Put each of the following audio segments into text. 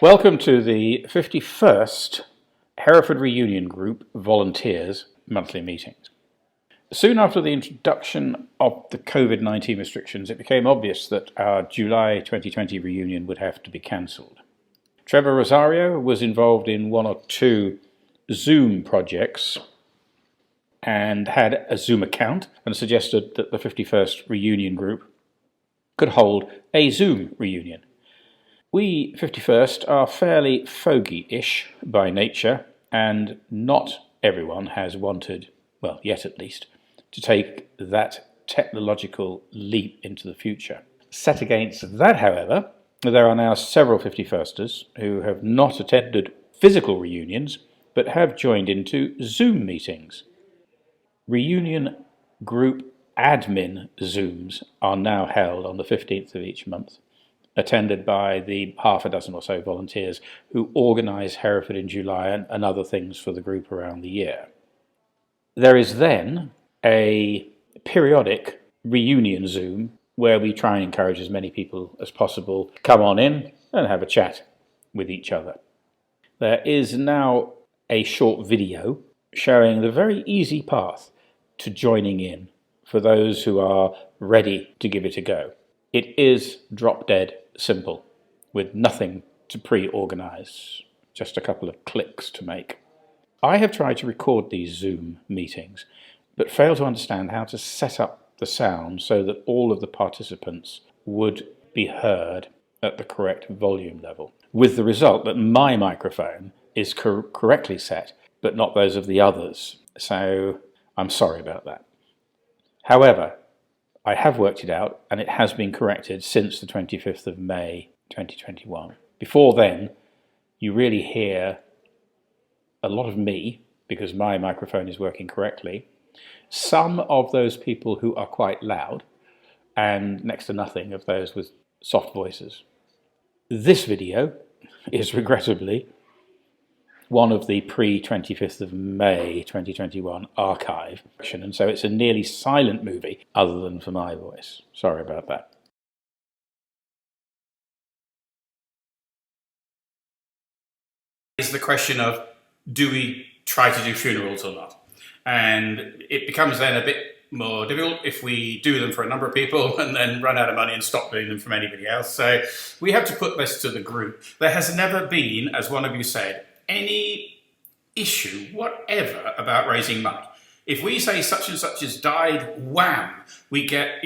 Welcome to the 51st Hereford Reunion Group Volunteers monthly meetings. Soon after the introduction of the COVID-19 restrictions, it became obvious that our July 2020 reunion would have to be cancelled. Trevor Rosario was involved in one or two Zoom projects and had a Zoom account and suggested that the 51st Reunion Group could hold a Zoom reunion. We 51st are fairly fogey-ish by nature, and not everyone has wanted, well, yet at least, to take that technological leap into the future. Set against that, however, there are now several 51sters who have not attended physical reunions, but have joined into Zoom meetings. Reunion group admin Zooms are now held on the 15th of each month, attended by the half a dozen or so volunteers who organise Hereford in July and other things for the group around the year. There is then a periodic reunion Zoom where we try and encourage as many people as possible to come on in and have a chat with each other. There is now a short video showing the very easy path to joining in for those who are ready to give it a go. It is drop dead simple, with nothing to pre-organise, just a couple of clicks to make. I have tried to record these Zoom meetings, but failed to understand how to set up the sound so that all of the participants would be heard at the correct volume level, with the result that my microphone is correctly set, but not those of the others. So I'm sorry about that. However, I have worked it out, and it has been corrected since the 25th of May 2021. Before then, you really hear a lot of me, because my microphone is working correctly, some of those people who are quite loud, and next to nothing of those with soft voices. This video is regrettably one of the pre-25th of May 2021 archive, and so it's a nearly silent movie other than for my voice. Sorry about that. Is the question of, do we try to do funerals or not? And it becomes then a bit more difficult if we do them for a number of people and then run out of money and stop doing them from anybody else. So we have to put this to the group. There has never been, as one of you said, any issue whatever about raising money. If we say such and such has died, wham, we get,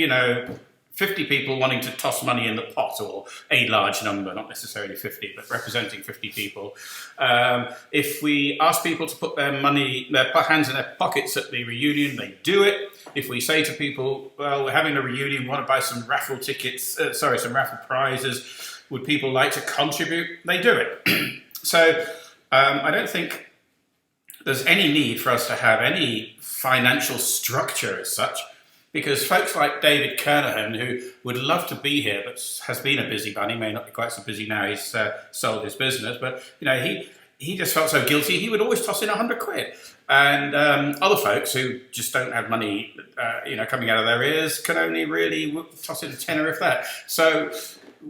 50 people wanting to toss money in the pot, or a large number, not necessarily 50, but representing 50 people. If we ask people to put their hands in their pockets at the reunion, they do it. If we say to people, well, we're having a reunion, we want to buy some raffle tickets, some raffle prizes, would people like to contribute? They do it. So I don't think there's any need for us to have any financial structure as such, because folks like David Kernahan, who would love to be here but has been a busy bunny, may not be quite so busy now, he's sold his business, but he just felt so guilty he would always toss in £100. And other folks who just don't have money coming out of their ears can only really toss in a tenner, if that. So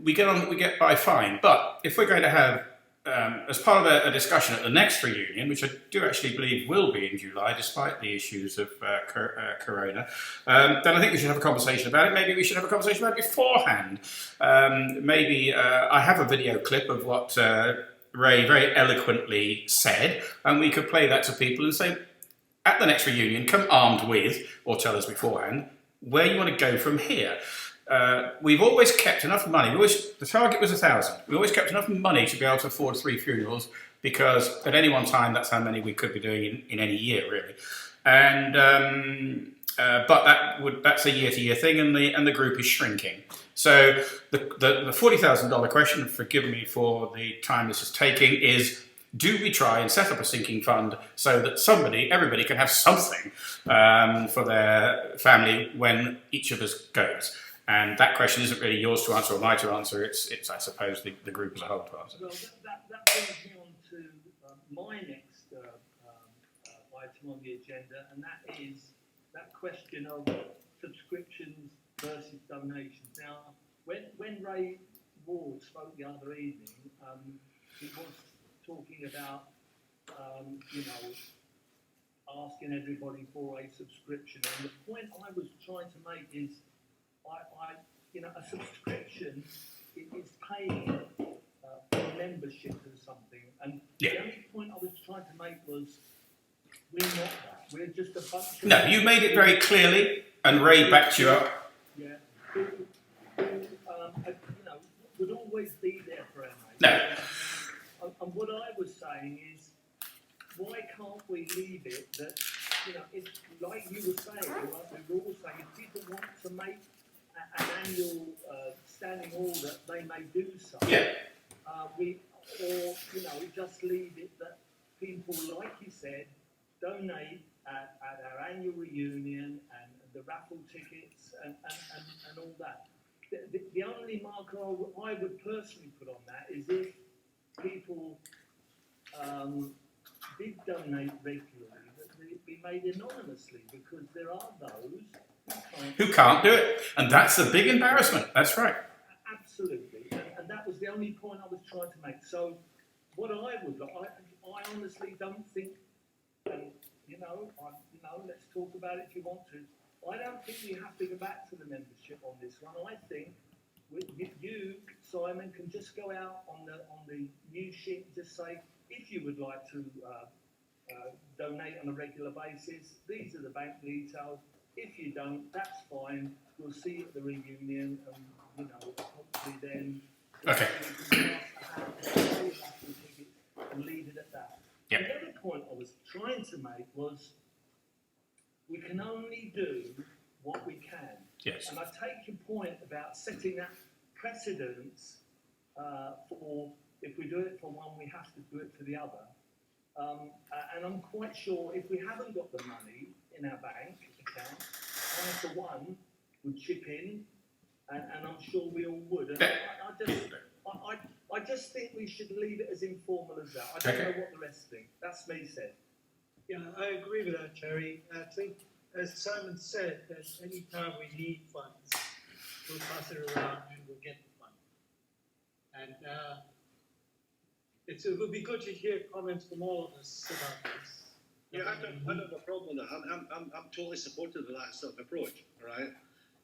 we get by fine. But if we're going to have as part of a discussion at the next reunion, which I do actually believe will be in July, despite the issues of Corona, then I think we should have a conversation about it. Maybe we should have a conversation about it beforehand. Maybe I have a video clip of what Ray very eloquently said, and we could play that to people and say, at the next reunion, come armed with, or tell us beforehand, where you want to go from here. We've always kept enough money. The target was 1,000. We always kept enough money to be able to afford 3 funerals, because at any one time that's how many we could be doing in any year, really. And but that's a year-to-year thing, and the group is shrinking. So the $40,000 question, forgive me for the time this is taking, is: do we try and set up a sinking fund so that everybody can have something for their family when each of us goes? And that question isn't really yours to answer or mine to answer. It's I suppose, the group as a whole to answer. Well, that brings me on to my next item on the agenda, and that is that question of subscriptions versus donations. Now, when Ray Ward spoke the other evening, it was talking about, you know, asking everybody for a subscription. And the point I was trying to make is, you know, a subscription is paying for membership to something. And the only point I was trying to make was, we're not that. We're just a bunch of... No, you made it very clearly, and Ray backed you up. Yeah. Who, you know, would always be there for our mates. No. And what I was saying is, why can't we leave it that, you know, it's like you were saying, like we were all saying, if people want to make an annual standing order, they may do so. Yeah. Or, you know, just leave it that people, like you said, donate at our annual reunion and the raffle tickets and all that. The only marker I would personally put on that is if people did donate regularly, that it be made anonymously, because there are those who can't do it. And that's a big embarrassment. That's right. Absolutely. And that was the only point I was trying to make. So what I would like, I honestly don't think, you know, let's talk about it if you want to. I don't think we have to go back to the membership on this one. I think you, Simon, can just go out on the news sheet and just say, if you would like to donate on a regular basis, these are the bank details. If you don't, that's fine. We'll see you at the reunion, and you know, hopefully then. Okay. And leave it at that. Yep. The other point I was trying to make was, we can only do what we can. Yes. And I take your point about setting that precedence for, if we do it for one, we have to do it for the other. And I'm quite sure if we haven't got the money in our bank account, I for one would chip in, and I'm sure we all would. And I just think we should leave it as informal as that. I don't know what the rest think. That's me said. Yeah, I agree with that, Terry. I think, as Simon said, that any time we need funds, we'll pass it around and we'll get the money. And it would be good to hear comments from all of us about this. Yeah, I don't have a problem with that. I'm totally supportive of that sort of approach, right?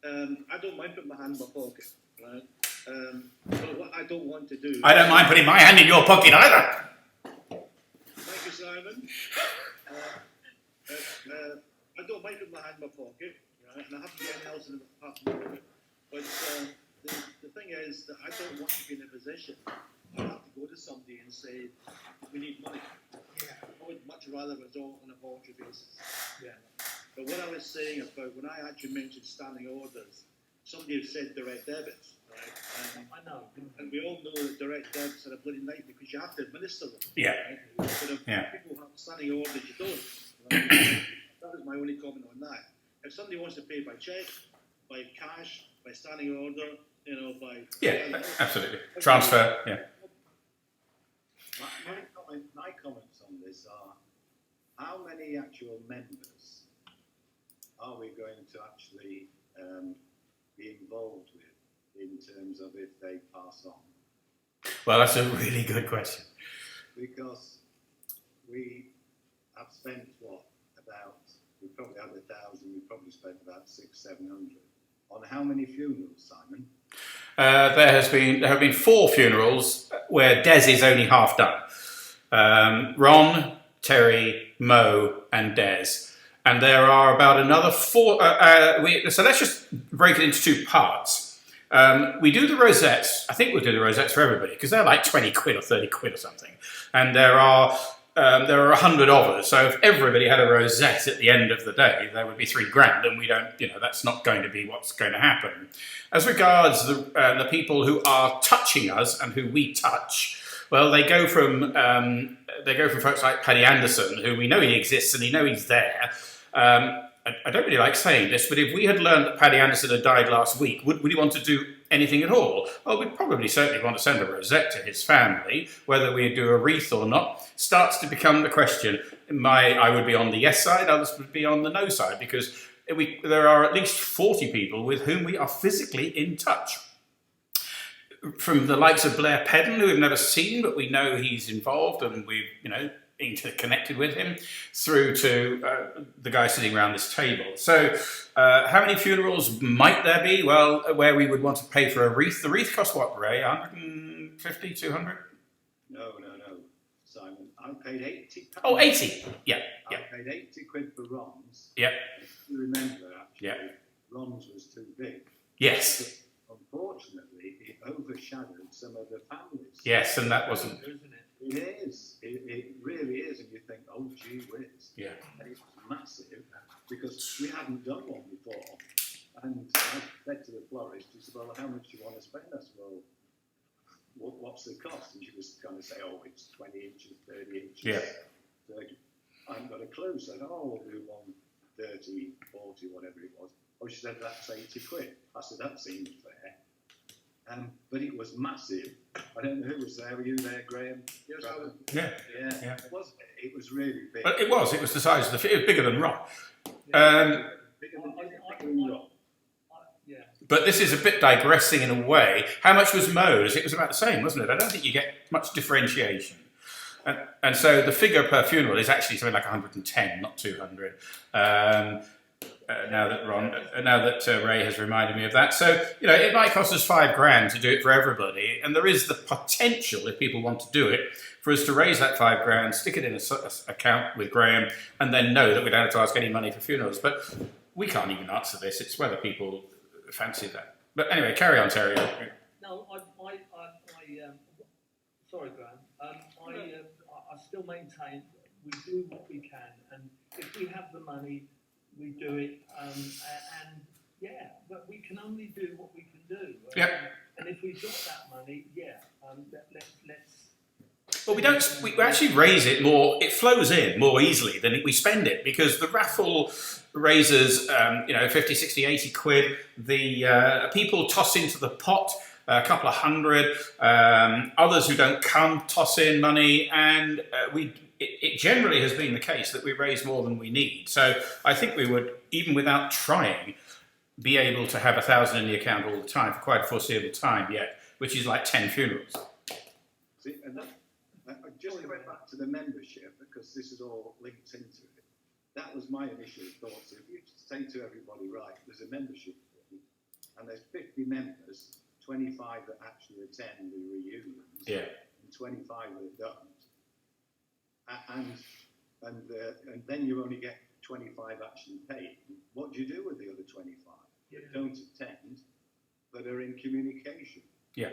I don't mind putting my hand in my pocket, right? But what I don't want to do... I don't mind putting my hand in your pocket either. Thank you, Simon. I don't mind putting my hand in my pocket, right? And I haven't got anything else in the apart from my pocket. But the thing is that I don't want to be in a position where I have to go to somebody and say, we need money. Yeah. I would much rather result on a voluntary basis. Yeah. But what I was saying about, when I actually mentioned standing orders, somebody had said direct debits, right? I know. And we all know that direct debits are a bloody night because you have to administer them. Yeah. Right? But if Yeah. people have standing orders, you don't. Right? That was my only comment on that. If somebody wants to pay by cheque, by cash, by standing order, you know, by... Yeah, absolutely. Transfer, yeah. My comments on this are, how many actual members are we going to actually be involved with in terms of if they pass on? Well, that's a really good question. Because we have spent, we probably had 1,000, we probably spent about 600-700. On how many funerals, Simon? There have been 4 funerals where Des is only half done. Ron, Terry, Mo, and Des. And there are about another 4. So let's just break it into 2 parts. We do the rosettes. I think we'll do the rosettes for everybody because they're like 20 quid or 30 quid or something. And there are 100 of us. So if everybody had a rosette at the end of the day, there would be $3,000, and we don't. That's not going to be what's going to happen. As regards the people who are touching us and who we touch, well, they go from folks like Paddy Anderson, who we know he exists and we know he's there. I don't really like saying this, but if we had learned that Paddy Anderson had died last week, would he want to do anything at all? Well, we'd probably certainly want to send a rosette to his family. Whether we do a wreath or not starts to become the question. I would be on the yes side, others would be on the no side, because there are at least 40 people with whom we are physically in touch. from the likes of Blair Pedden, who we've never seen, but we know he's involved and we've, interconnected with him, through to the guy sitting around this table. So how many funerals might there be? Well, where we would want to pay for a wreath. The wreath costs what, Ray? 150, 200? No, Simon. I paid £80. Oh, 80. Yeah. I paid 80 quid for Ron's. Yeah. If you remember, actually, Yeah. Ron's was too big. Yes. But unfortunately, it overshadowed some of the families. Yes, and that wasn't. Isn't it? It is. It really is. And you think, oh, gee whiz. Yeah. And it was massive because we hadn't done one before. And I said to the florist, she said, well, how much do you want to spend? I said, well, what's the cost? And she was going to say, oh, it's 20 inches, 30 inches. Yeah. 30. I haven't got a clue. So I said, oh, we'll do one 30, 40, whatever it was. Oh, she said, that's 80 quid. I said, that seems fair. But it was massive. I don't know who was there. Were you there, Graham? Yes, I was. Yeah. Yeah. It was really big. But it was the size of it was bigger than Ron. Bigger than Rock. Yeah. But this is a bit digressing in a way. How much was Mo's? It was about the same, wasn't it? I don't think you get much differentiation. And so the figure per funeral is actually something like 110, not 200. Now that Ray has reminded me of that. So, it might cost us £5,000 to do it for everybody. And there is the potential, if people want to do it, for us to raise that £5,000, stick it in an account with Graham, and then know that we don't have to ask any money for funerals. But we can't even answer this. It's whether people fancy that. But anyway, carry on, Terry. No, sorry, Graham. I still maintain we do what we can, and if we have the money, we do it. But we can only do what we can do. Yep. And if we've got that money, let's. Well, we don't. We actually raise it more. It flows in more easily than we spend it, because the raffle raises, 50, 60, 80 quid. The people toss into the pot a couple of hundred. Others who don't come toss in money, and it generally has been the case that we raise more than we need. So I think we would, even without trying, be able to have 1,000 in the account all the time for quite a foreseeable time yet, which is like 10 funerals. See, and just going back to the membership, because this is all linked into it, that was my initial thought. So if you say to everybody, right, there's a membership fee, and there's 50 members, 25 that actually attend the reunions, and 25 that don't, and then you only get 25 actually paid. What do you do with the other 25 that don't attend, but are in communication? Yeah.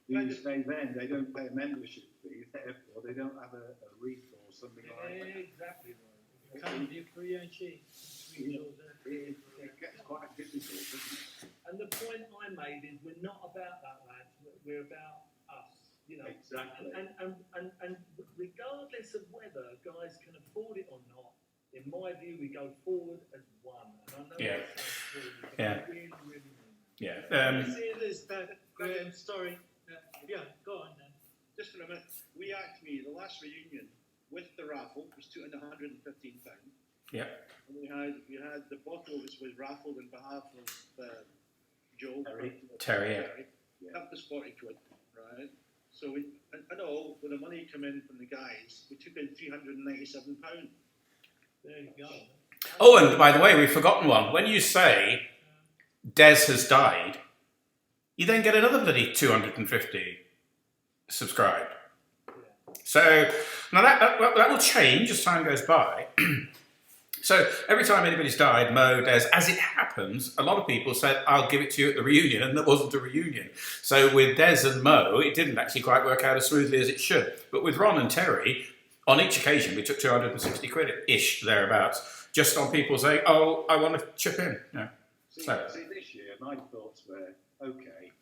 Do you stay then? They don't pay a membership fee, therefore they don't have a wreath or something like that. Exactly right. Can't differentiate. It gets quite difficult, doesn't it? And the point I made is we're not about that, lads. We're about us. Exactly. And regardless of whether guys can afford it or not, in my view, we go forward as one. And I know that sounds silly, but I really, really mean that. Yeah. See, there's that Graham story. Go on then. Just for a minute, the last reunion with the raffle was £215. Yeah. And we had the bottle which was raffled on behalf of Joe. Terry. That was 40 quid, right? So I know when the money came in from the guys, we took in £397. There you go. Oh, and by the way, we've forgotten one. When you say Des has died, you then get another bloody 250 subscribed. So now that will change as time goes by. So every time anybody's died, Mo, Des, as it happens, a lot of people said, I'll give it to you at the reunion, and there wasn't a reunion. So with Des and Mo, it didn't actually quite work out as smoothly as it should. But with Ron and Terry, on each occasion, we took 260 quid-ish, thereabouts, just on people saying, oh, I want to chip in. Yeah. See, this year, my thoughts were, okay,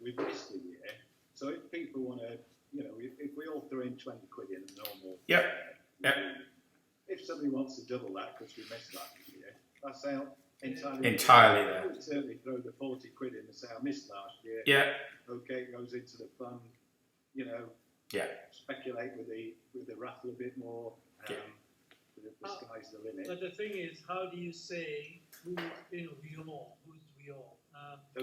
we've missed a year, so if people want to, if we all throw in 20 quid in a normal if somebody wants to double that because we missed that year, that's entirely there. I would certainly throw the 40 quid in and say, I missed last year. Yeah. Okay, it goes into the fund, speculate with the raffle a bit more. The sky's the limit. But the thing is, how do you say who's we all?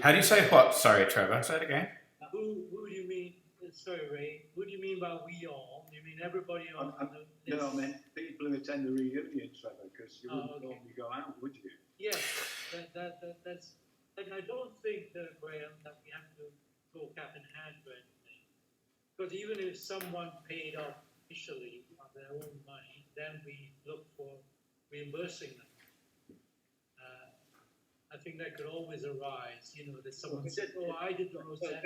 How do you say what? Sorry, Trevor, say it again. Who do you mean? Sorry, Ray. Who do you mean by we all? You mean everybody on the list? No, I mean people who attend the reunion, Trevor, because you wouldn't okay. normally go out, would you? Yes, that's. And I don't think, Graham, that we have to go cap in hand for anything. Because even if someone paid off initially on their own money, then we look for reimbursing them. I think that could always arise. You know, that someone said, "Oh, I did the rosette."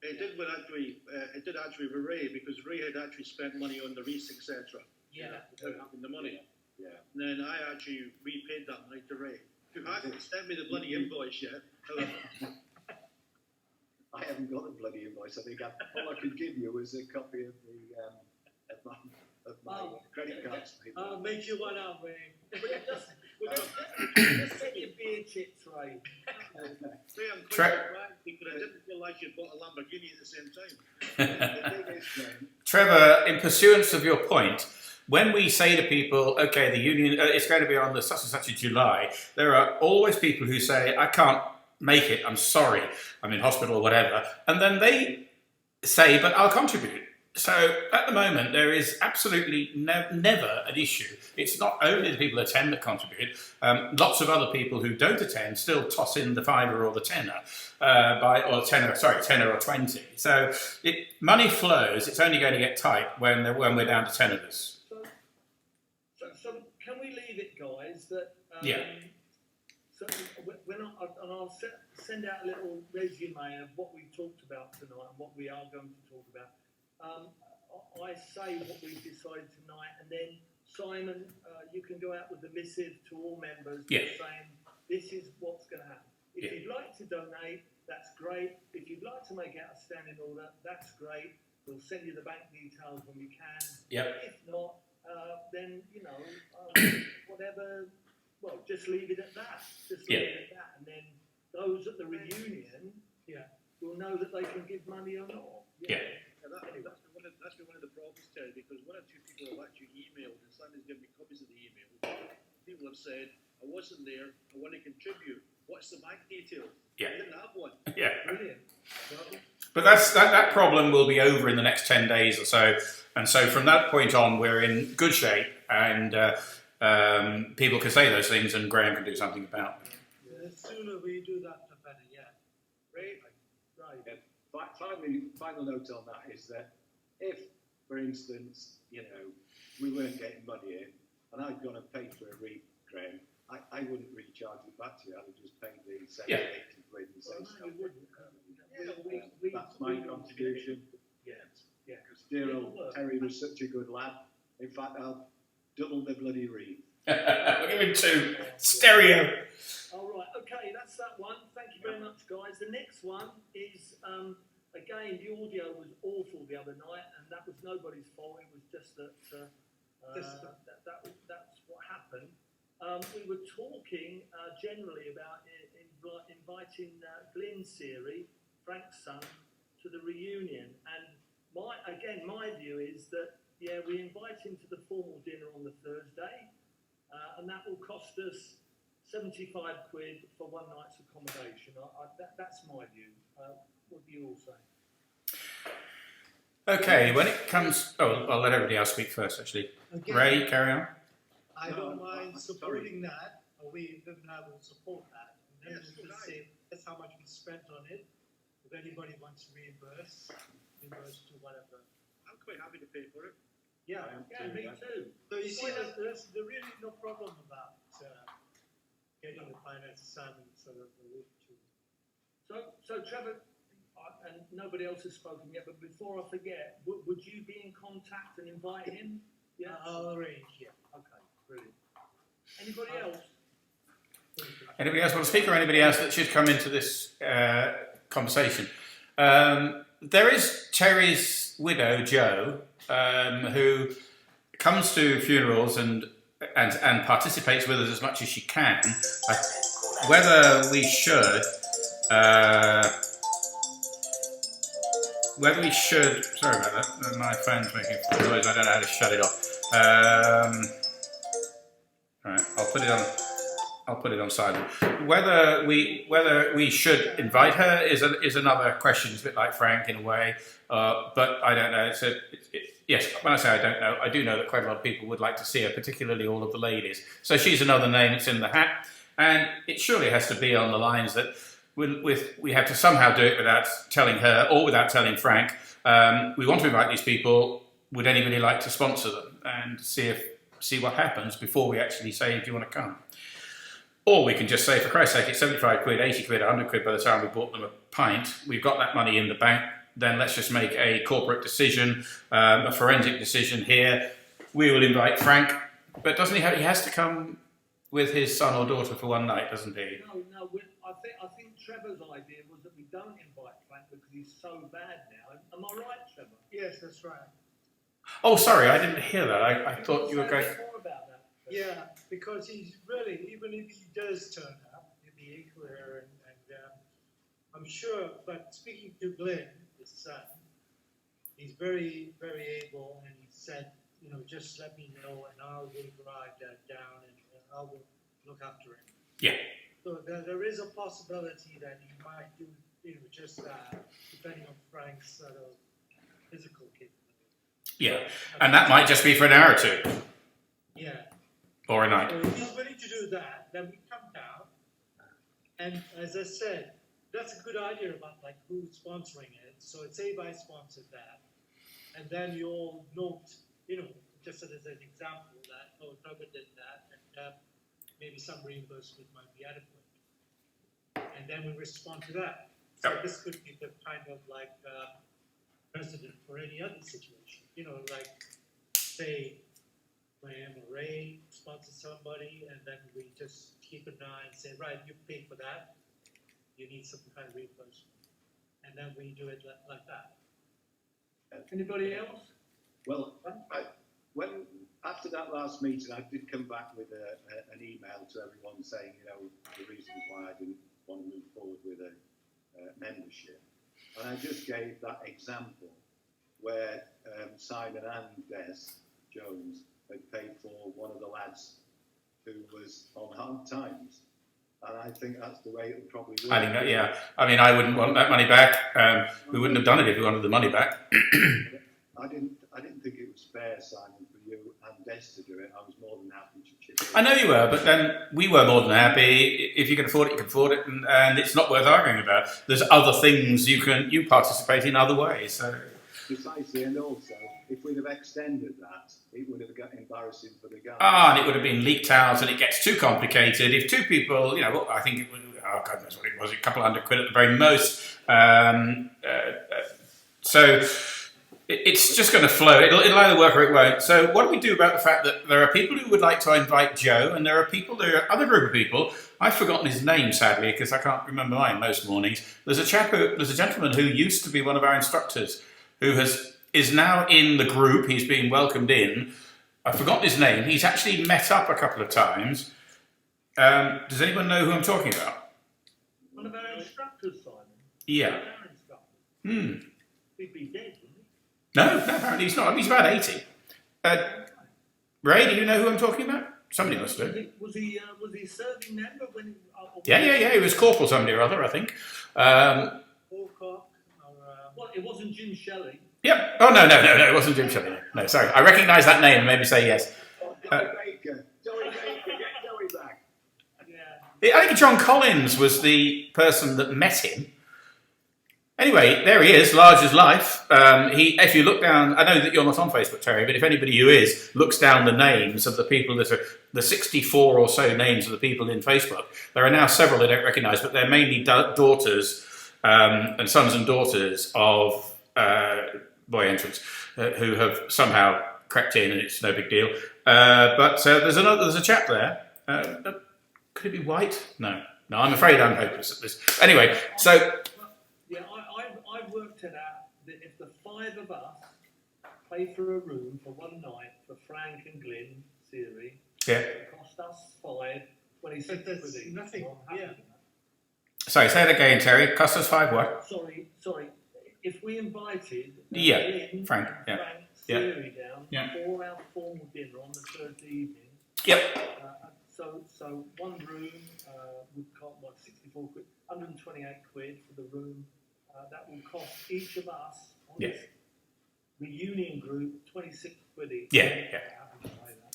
It did actually with Ray, because Ray had actually spent money on the wreaths, etc. Yeah. Without having the money. Yeah. And then I actually repaid that money to Ray. Who hasn't sent me the bloody invoice yet. I haven't got the bloody invoice. I think all I could give you was a copy of my credit card statement. I'll make you one out, Ray. Just take your beer chips, Ray. Ray, I'm quite surprised because I didn't realise you bought a Lamborghini at the same time. Trevor, in pursuance of your point, when we say to people, okay, the union, it's going to be on the such and such of July, there are always people who say, I can't make it, I'm sorry, I'm in hospital or whatever, and then they say, but I'll contribute. So at the moment, there is absolutely never an issue. It's not only the people who attend that contribute. Lots of other people who don't attend still toss in the fiver or the tenner, tenner or 20. So money flows. It's only going to get tight when we're down to 10 of us. So can we leave it, guys? That yeah. So I'll send out a little resume of what we talked about tonight and what we are going to talk about. I say what we decided tonight, and then Simon, you can go out with the missive to all members saying this is what's going to happen. If you'd like to donate, that's great. If you'd like to make out a standing order, that's great. We'll send you the bank details when we can. Yep. If not, then whatever. Well, just leave it at that. Just leave it at that, and then those at the reunion, will know that they can give money or not. That's been one of the problems, Terry, because one or two people have actually emailed, and Simon's given me copies of the email. People have said, I wasn't there, I want to contribute. What's the bank details? Yeah. I didn't have one. Yeah. Brilliant. But that problem will be over in the next 10 days or so. And so from that point on, we're in good shape, and people can say those things, and Graham can do something about them. The sooner we do that, the better, Right. Final note on that is that if, for instance, we weren't getting money in, and I'd gone and paid for a wreath, Graham, I wouldn't really charge it back to you. I would just pay the 70, 80 quid and say, that's my contribution. Because dear old Terry was such a good lad. In fact, I'll double the bloody wreath. We'll give him 2. Stereo. All right, okay, that's that one. Thank you very much, guys. The next one is, again, the audio was awful the other night, and that was nobody's fault. It was just that's what happened. We were talking generally about inviting Glyn Seary, Frank's son, to the reunion. And my view is that, we invite him to the formal dinner on the Thursday, and that will cost us 75 quid for one night's accommodation. That's my view. What do you all say? Okay, when it comes... Oh, I'll let everybody else speak first, actually. Okay. Ray, carry on. I don't mind supporting that, or we even will support that. And then we'll just say that's how much we spent on it. If anybody wants to reimburse to whatever. I'm quite happy to pay for it. Yeah, me too. So you see, there's really no problem about getting the finance assignment sort of the route to. So Trevor, and nobody else has spoken yet, but before I forget, would you be in contact and invite him? Yeah, I'll arrange. Yeah. Okay, brilliant. Anybody else? Anybody else want to speak, or anybody else that should come into this conversation? There is Terry's widow, Jo, who comes to funerals and participates with us as much as she can. Whether we should, sorry about that, my phone's making noise, I don't know how to shut it off. Alright, I'll put it on. I'll put it on silent. Whether we should invite her is another question. It's a bit like Frank in a way, but I don't know. Yes, when I say I don't know, I do know that quite a lot of people would like to see her, particularly all of the ladies. So she's another name that's in the hat, and it surely has to be on the lines that we have to somehow do it without telling her or without telling Frank. We want to invite these people. Would anybody like to sponsor them and see what happens before we actually say, do you want to come? Or we can just say, for Christ's sake, it's 75 quid, 80 quid, 100 quid by the time we bought them a pint. We've got that money in the bank. Then let's just make a corporate decision, a forensic decision here. We will invite Frank, but doesn't he has to come with his son or daughter for one night, doesn't he? No. I think Trevor's idea was that we don't invite Frank because he's so bad now. Am I right, Trevor? Yes, that's right. Oh, sorry, I didn't hear that. I thought you were going... More about that. Yeah, because he's really, even if he does turn up, he'll be equal and I'm sure, but speaking to Glenn, his son, he's very, very able, and he said, just let me know and I will drive that down and I will look after him. Yeah. So there is a possibility that he might do, just that, depending on Frank's sort of physical capability. Yeah, and that might just be for an hour or two. Yeah. Or a night. So if he's willing to do that, then we come down. And as I said, that's a good idea about like who's sponsoring it. So it's say I sponsored that. And then you all note, just as an example that, Trevor did that, and maybe some reimbursement might be adequate. And then we respond to that. So this could be the kind of like precedent for any other situation. Like say Graham or Ray sponsor somebody, and then we just keep an eye and say, right, you pay for that. You need some kind of reimbursement, and then we do it like that. Anybody else? Well, after that last meeting, I did come back with an email to everyone saying, the reasons why I didn't want to move forward with a membership, and I just gave that example where Simon and Des Jones had paid for one of the lads who was on hard times. And I think that's the way it would probably work. I think that, yeah. I mean, I wouldn't want that money back. We wouldn't have done it if we wanted the money back. I didn't think it was fair, Simon, for you and Des to do it. I was more than happy to chip in. I know you were, but then we were more than happy. If you can afford it, you can afford it, and it's not worth arguing about. There's other things you participate in other ways. So. Precisely, and also, if we'd have extended that, it would have got embarrassing for the guys. And it would have been leaked out, and it gets too complicated. If two people, I think it was, God knows what it was, a couple hundred quid at the very most. So it's just going to flow. It'll either work or it won't. So what do we do about the fact that there are people who would like to invite Joe, and there are other group of people. I've forgotten his name, sadly, because I can't remember mine most mornings. There's a gentleman who used to be one of our instructors, who is now in the group. He's been welcomed in. I've forgotten his name. He's actually met up a couple of times. Does anyone know who I'm talking about? One of our instructors, Simon. Yeah. One of our instructors. He'd be dead, wouldn't he? No, apparently he's not. He's about 80. Ray, do you know who I'm talking about? Somebody must do. Was he a serving member when? Yeah. He was corporal somebody or other, I think. Well, it wasn't Jim Shelley. Yep. Oh, no, it wasn't Jim Shelley. No, sorry. I recognise that name and made me say yes. Joey Baker, get Joey back. Yeah. I think John Collins was the person that met him. Anyway, there he is, large as life. If you look down, I know that you're not on Facebook, Terry, but if anybody who is looks down the names of the people that are the 64 or so names of the people in Facebook, there are now several I don't recognise, but they're mainly daughters and sons and daughters of Boy Entrants who have somehow crept in, and it's no big deal. But there's a chap there. Could it be White? No, I'm afraid I'm hopeless at this. Anyway, so. Yeah, I've worked it out that if the five of us pay for a room for one night for Frank and Glenn, Siri, it cost us £26 quid each. Nothing. Yeah. Sorry, say it again, Terry. Cost us £5 what? Sorry. If we invited Glenn, Frank, Siri down for our formal dinner on the Thursday evening, yep. So one room would cost, what, 64 quid, 128 quid for the room. That will cost each of us on Yeah. this reunion group 26 quid each. Yeah.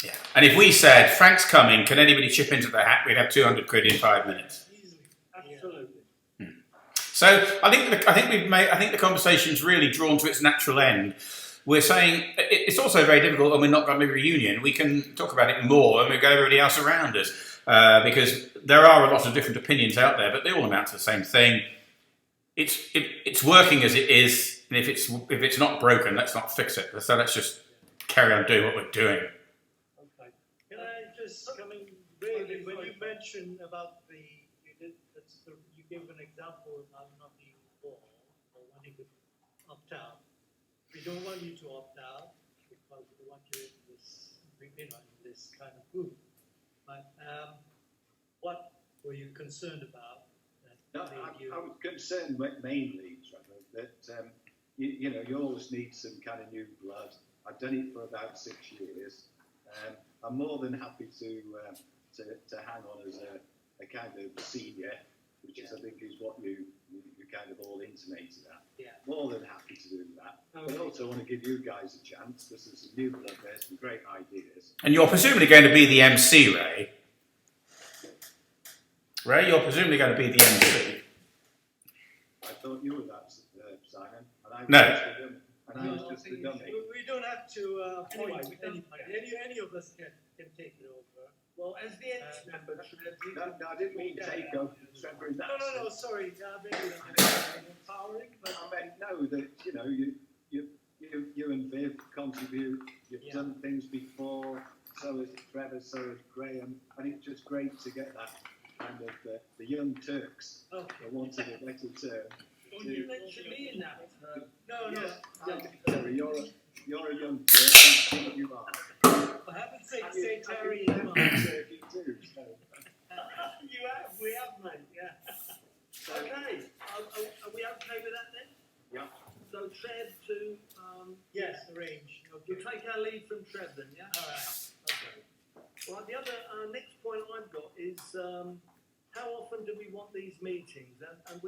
Yeah. And if we said, Frank's coming, can anybody chip into the hat? We'd have 200 quid in 5 minutes. Easily, absolutely. So I think the conversation's really drawn to its natural end. We're saying it's also very difficult when we're not going to be a reunion. We can talk about it more and we've got everybody else around us because there are a lot of different opinions out there, but they all amount to the same thing. It's working as it is, and if it's not broken, let's not fix it. So let's just carry on doing what we're doing. Okay. Can I just come in really when you mentioned about you gave an example about not being involved or wanting to opt out. We don't want you to opt out because we want you in this kind of group. But what were you concerned about? No, I was concerned mainly, Trevor, that you always need some kind of new blood. I've done it for about 6 years. I'm more than happy to hang on as a kind of senior, which is I think is what you kind of all intimated at. Yeah. More than happy to do that. But I also want to give you guys a chance because there's some new blood there, some great ideas. And you're presumably going to be the MC, Ray. Ray, you're presumably going to be the MC. I thought you were that, Simon. And I was just the dummy. We don't have to appoint Anyway, anybody. Any of us can take it over. Well, as the ex-member, No, I didn't mean take over Trevor in that No, sense. sorry. Maybe that's empowering, but I meant no, that you and Viv contribute. You've done things before. So has Trevor. So has Graham. And it's just great to get that kind of the young Turks, for wanting a better term. you didn't mention me in that. no. Terry, you're a young Turk. You are. For heaven's sake, say Terry. Turkey too. So. We have, mate, yeah. Okay, are we okay with that then? Yeah. So Trev to, Yes, arrange. we'll take our lead from Trev then, yeah? All right. Okay. Well, the other, next point I've got is, how often do we want these meetings? And I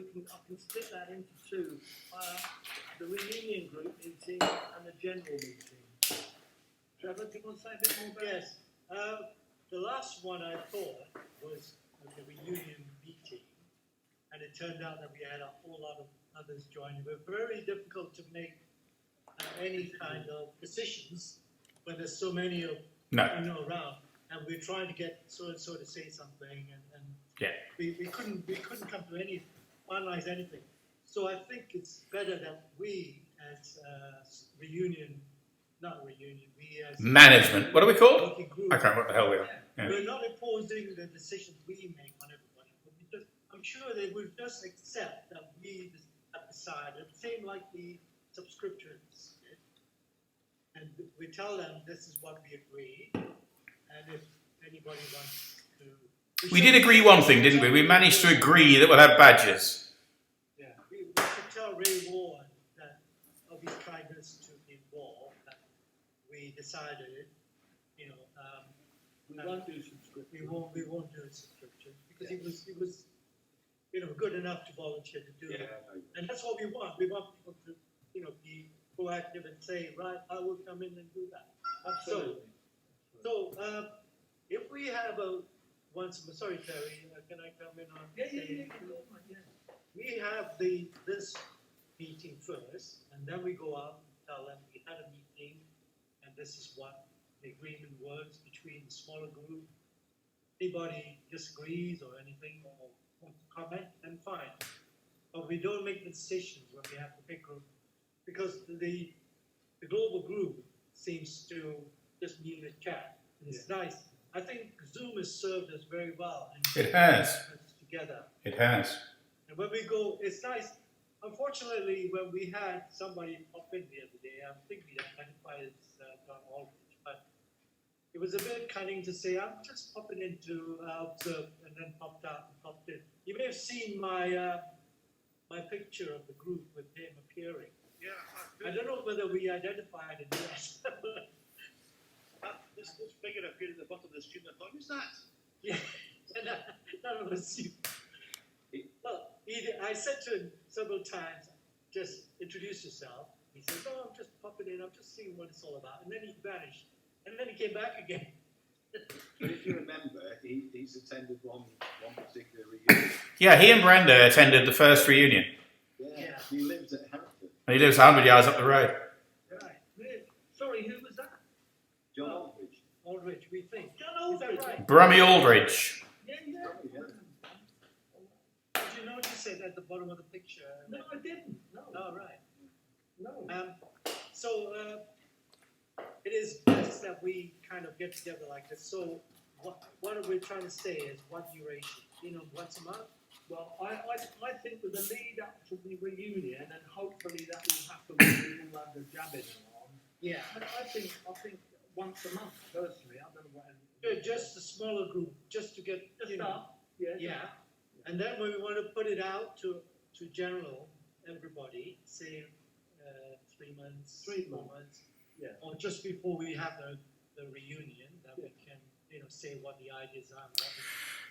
can split that into two. The reunion group meeting and the general meeting. Trevor, do you want to say a bit more about it? Yes. The last one I thought was the reunion meeting, and it turned out that we had a whole lot of others joining. It was very difficult to make any kind of decisions when there's so many of around, and we're trying to get so and so to say something, and we couldn't come to finalize anything. So I think it's better that we as we as Management. What are we called? working group, I can't remember what the hell we are. Yeah. we're not imposing the decisions we make on everybody. But I'm sure they will just accept that we have decided, same like the subscriptions did. And we tell them this is what we agreed. And if anybody wants to... We did agree one thing, didn't we? We managed to agree that we'll have badges. Yeah, we should tell Ray Ward that of his kindness to be involved, that we decided, We won't do subscription. we won't do a subscription because he was good enough to volunteer to do it. And that's what we want. We want people to be proactive and say, right, I will come in and do that. Absolutely. So if we have sorry Terry, can I come in on? Yeah. We have this meeting first, and then we go out and tell them we had a meeting, and this is what the agreement was between the smaller group. Anybody disagrees or anything or wants to comment, then fine. But we don't make the decisions when we have to pick group, because the global group seems to just meet a chat. It's nice. I think Zoom has served us very well. It has. Together. It has. And when we go, it's nice. Unfortunately, when we had somebody pop in the other day, I think we identified as John Aldrich, but it was a bit cunning to say, I'm just popping in to observe, and then popped out and popped in. You may have seen my my picture of the group with him appearing. Yeah, I don't know whether we identified it yet. this figure appeared at the bottom of the screen. I thought, who's that? Yeah, and none of us knew. Well, I said to him several times, just introduce yourself. He says, oh, I'm just popping in, I'm just seeing what it's all about. And then he vanished. And then he came back again. But if you remember, he's attended one particular reunion. Yeah, he and Brenda attended the first reunion. Yeah. He lives at Hereford. He lives 100 yards up the road. Right. Sorry, who was that? John Aldridge. Aldridge, we think. John Aldridge. Is that right? Brummy Aldridge. Yeah. Did you notice it at the bottom of the picture? No, I didn't. No. Oh, right. No. So it is best that we kind of get together like this. So what we're trying to say is what duration? Once a month? Well, I think with the lead up to the reunion, and hopefully that will happen when we all have the jabbing on. Yeah. I think once a month, personally. I don't know what. Just a smaller group, just to get Start. Yeah. And then we want to put it out to general everybody, say 3 months, 4 months, Yeah. or just before we have the reunion, that we can say what the ideas are.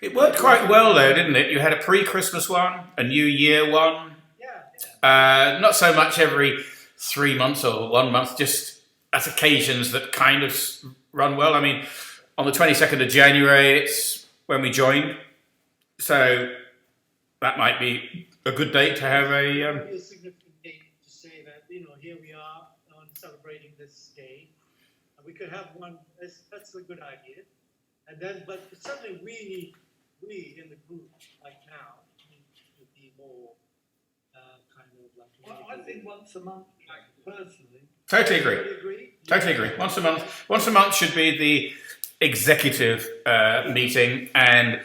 It worked quite well though, didn't it? You had a pre-Christmas one, a New Year one. Yeah. Not so much every 3 months or 1 month, just at occasions that kind of run well. I mean, on the 22nd of January, it's when we joined. So that might be a good date to have a... It would be a significant date to say that, here we are celebrating this day. And we could have one, that's a good idea. And then, but certainly we in the group, like now, need to be more kind of like... Well, I think once a month, personally. Totally agree. Everybody agree? Totally agree. Once a month should be the executive meeting, and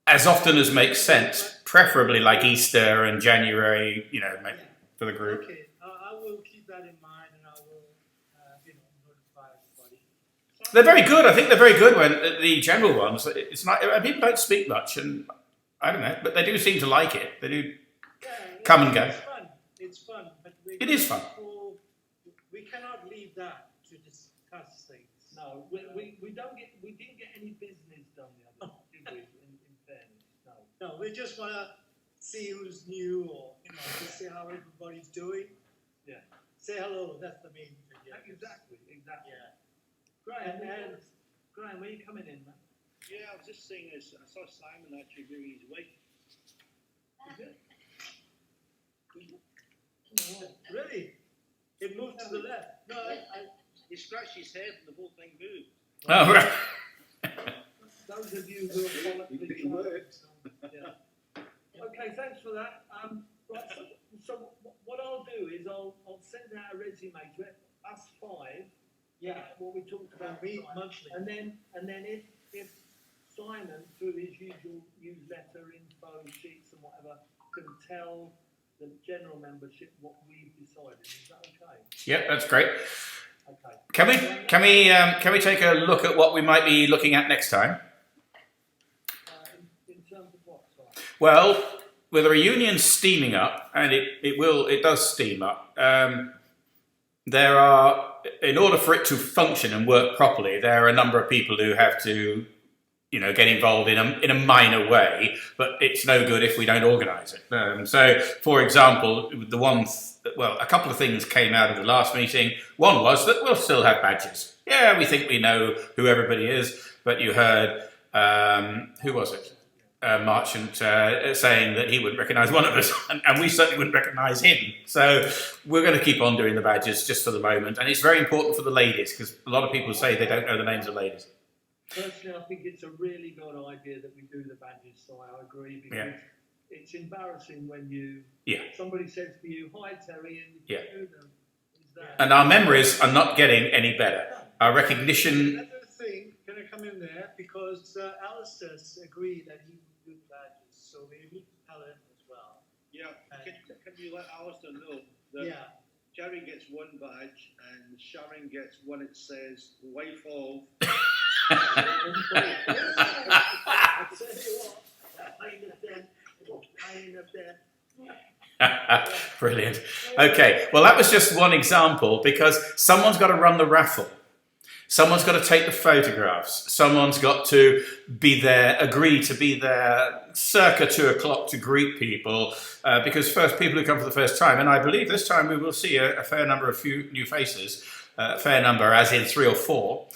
as often as makes sense, preferably like Easter and January, for the group. Okay, I will keep that in mind, and I will, notify everybody. They're very good. I think they're very good when the general ones. It's not people don't speak much, and I don't know, but they do seem to like it. They do come and go. It's fun, but It is fun. We cannot leave that to discuss things. No, we didn't get any business done the other day, did we? In fairness, no. No, we just want to see who's new, or just see how everybody's doing. Yeah. Say hello. That's the main thing. Yeah. Exactly. Yeah. Graham, where are you coming in, man? Yeah, I was just saying this. I saw Simon actually do his weight. Is it? Really? It moved to the left. No, He scratched his head and the whole thing moved. Oh, right. Those of you who are It worked. Yeah. Okay, thanks for that. Right, so what I'll do is I'll send out a resume to us five. Yeah. What we talked about meet tonight. monthly. And then if Simon, through his usual newsletter, info sheets and whatever, can tell the general membership what we've decided. Is that okay? Yep, that's great. Okay. Can we take a look at what we might be looking at next time? In terms of what? Sorry. Well, with a reunion steaming up, and it does steam up. There are, in order for it to function and work properly, there are a number of people who have to, get involved in a minor way. But it's no good if we don't organise it. So, for example, a couple of things came out of the last meeting. One was that we'll still have badges. Yeah, we think we know who everybody is, but you heard, who was it? Marchant saying that he wouldn't recognise one of us, and we certainly wouldn't recognise him. So we're going to keep on doing the badges just for the moment. And it's very important for the ladies, because a lot of people say they don't know the names of ladies. Personally, I think it's a really good idea that we do the badges, so I agree, because it's embarrassing when somebody says to you, "Hi Terry," and you know them. Is that? And our memories are not getting any better. Our recognition... Another thing, can I come in there? Because Alistair's agreed that he would do the badges, so we need to tell him as well. Yeah, can you let Alistair know that Jerry gets one badge and Sharon gets one that says "Wife of." I tell you what, pain of death. Brilliant. Okay, well that was just one example, because someone's got to run the raffle. Someone's got to take the photographs. Someone's got to be there, agree to be there circa 2 o'clock to greet people, because first people who come for the first time, and I believe this time we will see a fair number of new faces, fair number as in 3 or 4.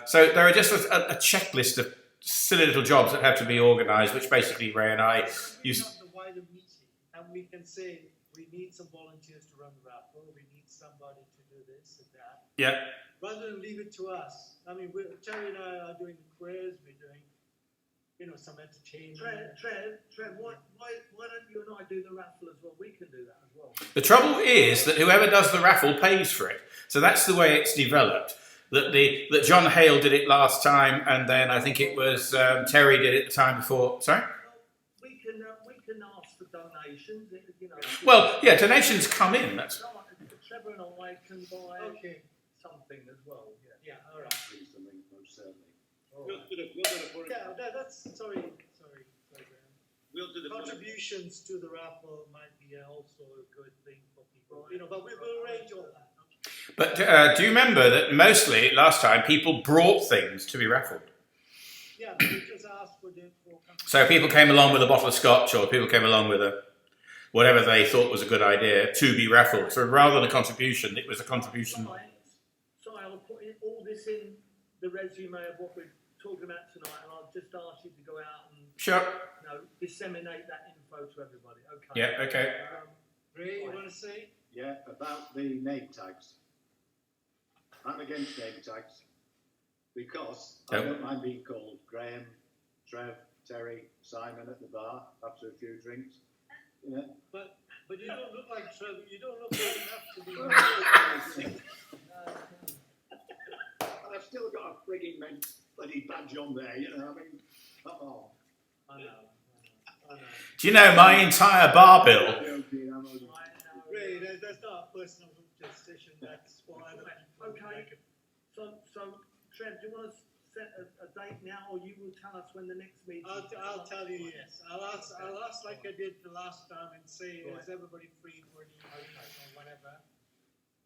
So there are just a checklist of silly little jobs that have to be organised, which basically Ray and I use. The wider meeting, and we can say we need some volunteers to run the raffle, we need somebody to do this and that. Yeah. Rather than leave it to us. I mean, Terry and I are doing the quiz, we're doing, some entertainment. Trev, why don't you and I do the raffle as well? We can do that as well. The trouble is that whoever does the raffle pays for it. So that's the way it's developed. That John Hale did it last time, and then I think it was Terry did it the time before. Sorry? We can ask for donations. Well, yeah, donations come in. That's. Trevor and I can buy something as well. Yeah, all right. Please, the link, most certainly. We'll do the Yeah, that's sorry, Graham. We'll do the Contributions to the raffle might be also a good thing for people, but we will arrange all that. But do you remember that mostly last time people brought things to be raffled? Yeah, we just asked for the. So people came along with a bottle of scotch, or people came along with whatever they thought was a good idea to be raffled. So rather than a contribution, it was a contribution. So I'll put all this in the resume of what we're talking about tonight, and I'll just ask you to go out and disseminate that info to everybody. Okay. Yeah. Okay. Ray, you want to say? Yeah, about the name tags. I'm against name tags because I don't mind being called Graham, Trev, Terry, Simon at the bar after a few drinks. Yeah. But you don't look like Trevor. You don't look old enough to be. And I've still got a frigging bloody badge on there, I mean, come on. I know. Do you know my entire bar bill? Ray, that's not a personal decision. That's why. Okay. So Trev, do you want to set a date now, or you will tell us when the next meeting? I'll tell you yes. I'll ask like I did the last time and say, is everybody free for an email or whatever?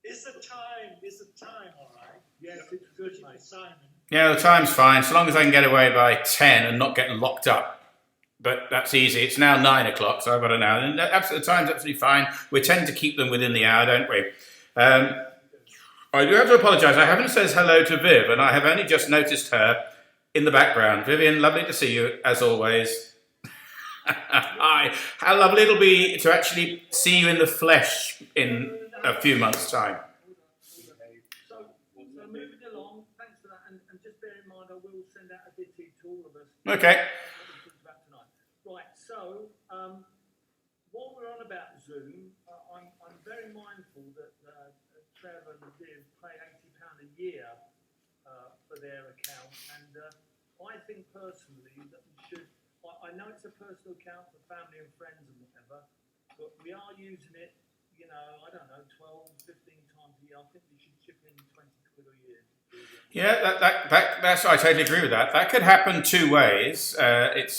Is the time all right? Yes, it's good, mate. Simon. Yeah, the time's fine, so long as I can get away by 10 and not get locked up. But that's easy. It's now 9 o'clock, so I've got an hour. And the time's absolutely fine. We tend to keep them within the hour, don't we? I do have to apologise. I haven't said hello to Viv, and I have only just noticed her in the background. Vivian, lovely to see you, as always. Hi. How lovely it'll be to actually see you in the flesh in a few months' time. So moving along, thanks for that, and just bear in mind I will send out a ditty to all of us. Okay. Right, so while we're on about Zoom, I'm very mindful that Trev and Viv pay £80 a year for their account, and I think personally that we should. I know it's a personal account for family and friends and whatever, but we are using it. I don't know, 12, 15 times a year. I think we should chip in 20 quid a year. Yeah, that's. I totally agree with that. That could happen 2 ways. It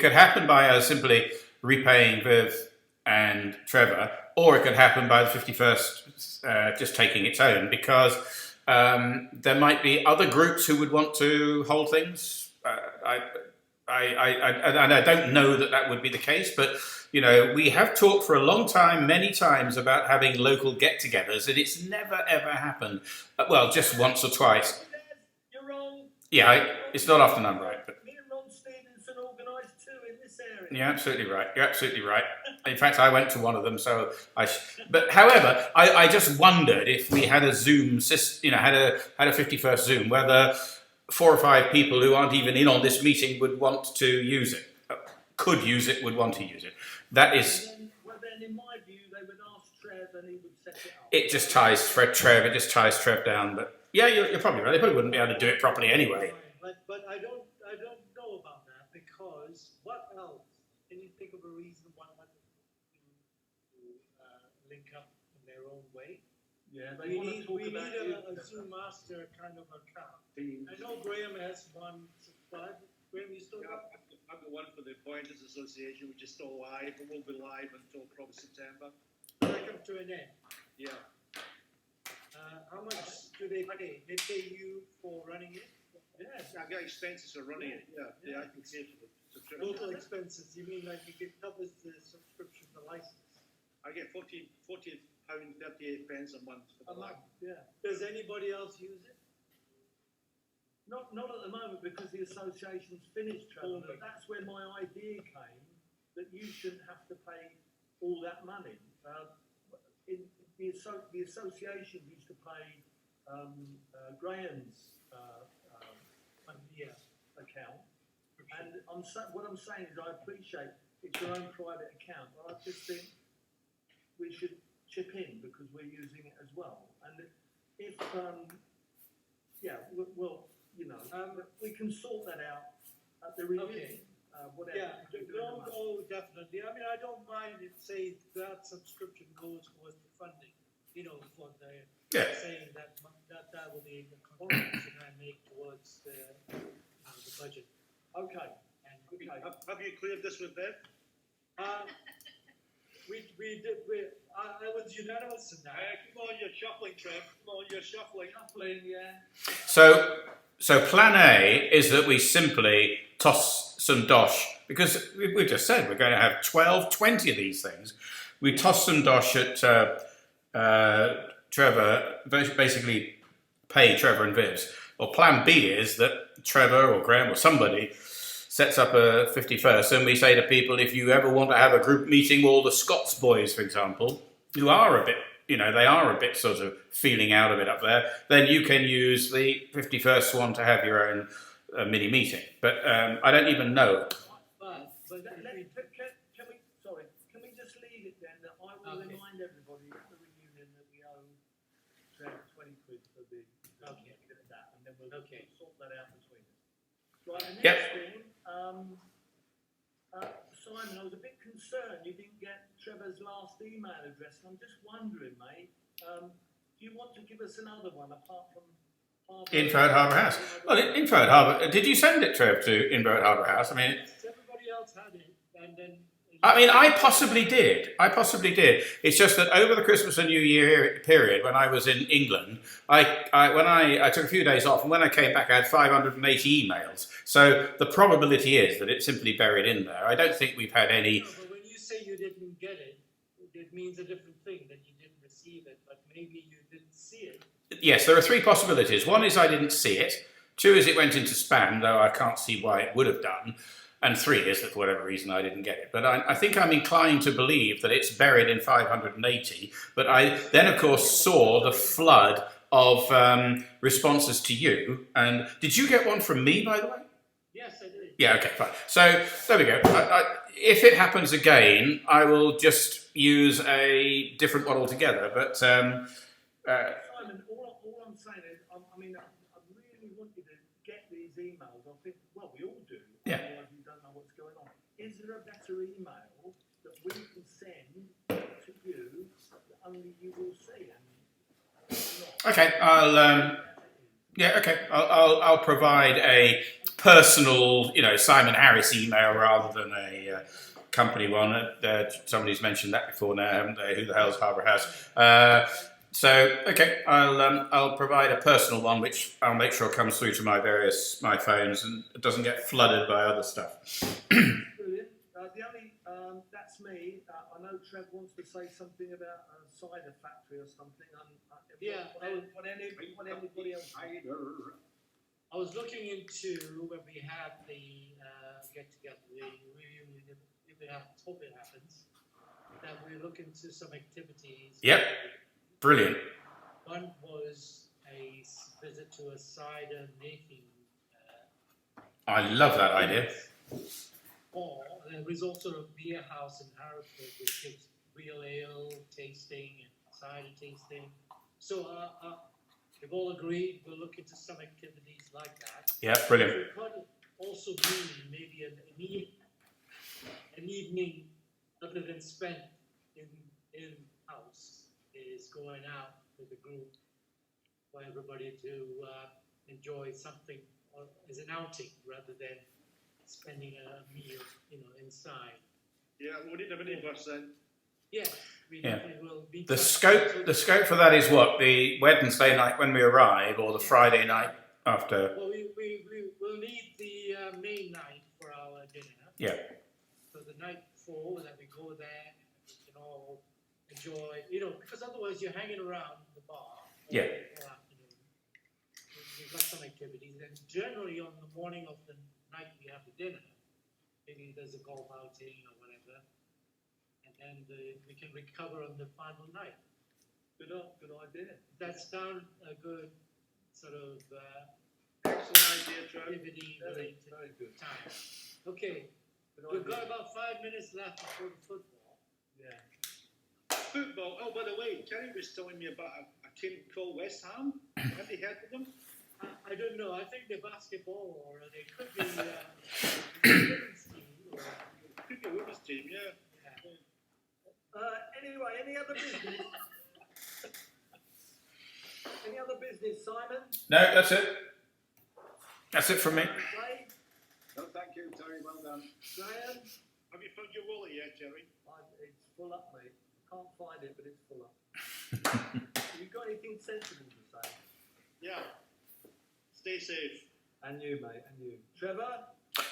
could happen by us simply repaying Viv and Trevor, or it could happen by the 51st just taking its own, because there might be other groups who would want to hold things. I don't know that would be the case, but we have talked for a long time, many times, about having local get-togethers, and it's never ever happened. Well, just once or twice. You're wrong. Yeah, it's not often I'm right, but. Me and Ron Stevenson organised 2 in this area. You're absolutely right. You're absolutely right. In fact, I went to one of them, so But however, I just wondered if we had a Zoom system, had a 51st Zoom, whether 4 or 5 people who aren't even in on this meeting would want to use it, could use it, would want to use it. That is. Well, then, in my view, they would ask Trev, and he would set it up. It just ties Trev. It just ties Trev down. But yeah, you're probably right. They probably wouldn't be able to do it properly anyway. But I don't know about that, because what else? Can you think of a reason why one to link up in their own way? Yeah, We need a Zoom master kind of account. I know Graham has one subscribed. Graham, you still got? I've got one for the Pointers Association, which is still live, and will be live until probably September. That comes to an end. Yeah. How much do they pay? They pay you for running it? Yeah. I get expenses for running it. Yeah, I can pay for the subscription. Total expenses, you mean like it covers the subscription, the license? I get £40.38 a month for A the month, yeah. Does anybody else use it? Not at the moment because the association's finished, Trevor, but that's where my idea came, that you shouldn't have to pay all that money. The association used to pay Graham's account, and what I'm saying is I appreciate it's your own private account, but I just think we should chip in because we're using it as well. And if we'll we can sort that out at the reunion. Whatever. Yeah, definitely. I mean, I don't mind if, say, that subscription goes towards the funding, for the saying that will be the contribution I make towards the budget. Okay. And Have you cleared this with Bev? we did. I was unanimous in that. Come on, you're shuffling, Trev. Come on, you're shuffling. Shuffling, yeah. So plan A is that we simply toss some dosh, because we've just said we're going to have 12, 20 of these things. We toss some dosh at Trevor, basically pay Trevor and Vivs. Or plan B is that Trevor or Graham or somebody sets up a 51st and we say to people, if you ever want to have a group meeting with all the Scots boys, for example, who are a bit, they are a bit sort of feeling out of it up there, then you can use the 51st one to have your own mini meeting. But I don't even know. But can we just leave it then that I will remind everybody at the reunion that we owe 20 quid for the that, and then we'll sort that out between us. Right, the next thing, Simon, I was a bit concerned you didn't get Trevor's last email address, and I'm just wondering, mate, do you want to give us another one apart from Info at Harbour House. Well, Info at Harbour. Did you send it, Trev, to Info at Harbour House? I mean, everybody else had it, and then. I possibly did. It's just that over the Christmas and New Year period, when I was in England, I took a few days off, and when I came back, I had 580 emails. So the probability is that it's simply buried in there. I don't think we've had any. No, but when you say you didn't get it, it means a different thing, that you didn't receive it, but maybe you didn't see it. Yes, there are three possibilities. One is I didn't see it. Two is it went into spam, though I can't see why it would have done. And three is that for whatever reason I didn't get it. But I think I'm inclined to believe that it's buried in 580. But I then, of course, saw the flood of responses to you. And did you get one from me, by the way? Yes, I did. Yeah, okay, fine. So there we go. If it happens again, I will just use a different one altogether. But Simon, all I'm saying is, I really want you to get these emails. I think, well, we all do. Yeah. Otherwise we don't know what's going on. Is there a better email that we can send to you that only you will see? okay, I'll provide a personal, Simon Harris email rather than a company one. Somebody's mentioned that before now, haven't they? Who the hell's Harbour House? I'll provide a personal one, which I'll make sure comes through to my phones and it doesn't get flooded by other stuff. Brilliant. That's me. I know Trev wants to say something about a cider factory or something. What anybody else? I was looking into when we have the get-together, the reunion, if it happens, hope it happens, that we look into some activities. Yep. Brilliant. One was a visit to a cider making. I love that idea. Or there is also a beer house in Hereford which gives real ale tasting and cider tasting. So we've all agreed we'll look into some activities like that. Yeah, brilliant. It could also be maybe an evening other than spent in house is going out with a group for everybody to enjoy something as an outing rather than spending a meal, inside. Yeah, we need a minibus then. Yeah. We Yeah. definitely will be. The scope for that is what, the Wednesday night when we arrive, or the Friday night after? Well, we will need the main night for our dinner. Yeah. So the night before, that we go there, and we can all enjoy, you know, because otherwise you're hanging around the bar all Yeah. afternoon. We've got some activities, and generally on the morning of the night we have the dinner, maybe there's a golf outing or whatever, and we can recover on the final night. Good idea. That sounds a good sort of Excellent idea, Joe. activity related Very good. time. Okay, Good we've idea. got about 5 minutes left before the football. Yeah. Football. Oh, by the way, Kerry was telling me about a team called West Ham. Have you heard of them? I don't know. I think they're basketball, or they could be women's team. Or, Could be a women's team, yeah. Anyway, any other business? Any other business, Simon? No, that's it. That's it from me. Craig? No, thank you, Terry. Well done. Graham? Have you found your wallet yet, Jerry? It's full up, mate. Can't find it, but it's full up. You got anything sensible to say? Yeah. Stay safe. And you, mate, and you. Trevor?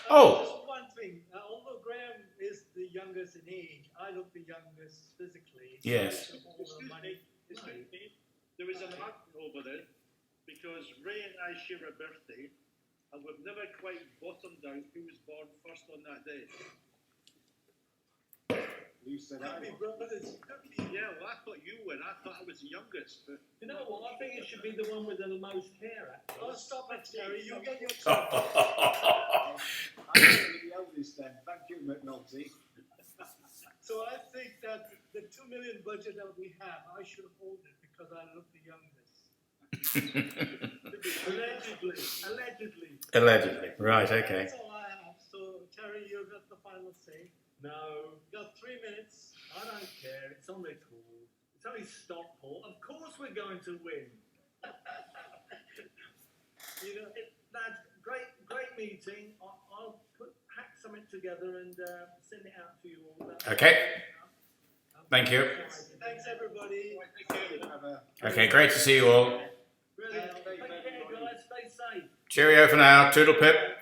Oh. Just one thing. Although Graham is the youngest in age, I look the youngest physically. Yes. So all the Excuse money. me. Excuse me. There was an argument over it because Ray and I share a birthday, and we've never quite bottomed out who was born first on that day. You said I Could be was. brothers. Could be. Yeah, well, I thought you were. I thought I was the youngest, but You know what? I think it should be the one with the most hair, actually. Oh, stop it, Terry. You get your I'm going to be the eldest then. Thank you, McNulty. So I think that the 2 million budget that we have, I should hold it because I look the youngest. Allegedly. Allegedly. Right, okay. That's all I have. So Terry, you've got the final say. No, You got 3 minutes. I don't care. It's on record. It's only Stockport. Of course we're going to win. You know, that's great meeting. I'll hack something together and send it out to you all. Okay. Thank you. Thanks, everybody. Okay, great to see you all. Really. Take care, guys. Stay safe. Cheerio for now. Toodle pip.